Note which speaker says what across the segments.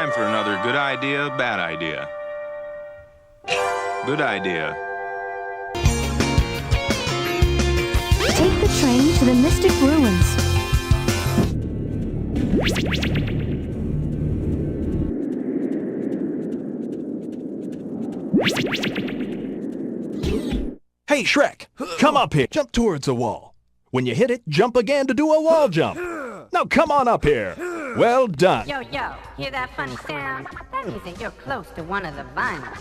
Speaker 1: time for another good idea, bad idea. Good idea.
Speaker 2: Take the train to the Mystic Ruins.
Speaker 3: Hey, Shrek, come up here. Jump towards a wall. When you hit it, jump again to do a wall jump. Now come on up here. Well done.
Speaker 4: Yo, yo, hear that funny sound? That means that you're close to one of the vinyls.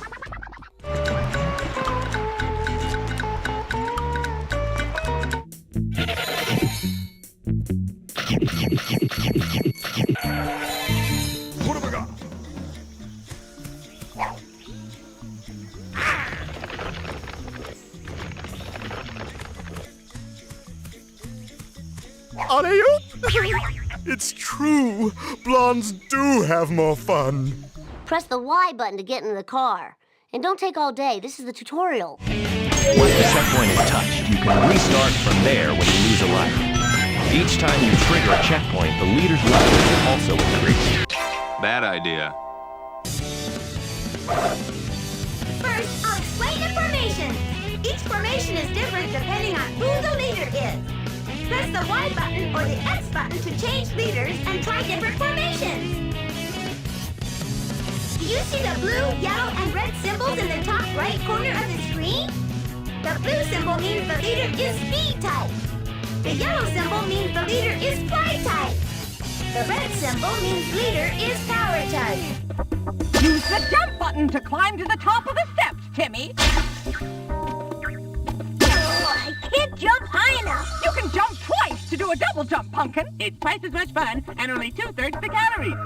Speaker 3: What have I got?
Speaker 5: Are you? It's true. Blondes do have more fun.
Speaker 6: Press the Y button to get into the car. And don't take all day. This is the tutorial.
Speaker 7: Once the checkpoint is touched, you can restart from there when you lose a life. Each time you trigger a checkpoint, the leader's life will also increase.
Speaker 1: Bad idea.
Speaker 8: First, I'll explain the formation. Each formation is different depending on who the leader is. Press the Y button or the X button to change leaders and try different formations. Do you see the blue, yellow, and red symbols in the top right corner of the screen? The blue symbol means the leader is speed type. The yellow symbol means the leader is fly type. The red symbol means leader is power type.
Speaker 9: Use the jump button to climb to the top of the steps, Timmy.
Speaker 8: I can't jump high enough.
Speaker 9: You can jump twice to do a double jump, Pumpkin. It's twice as much fun and only 2/3 the calories.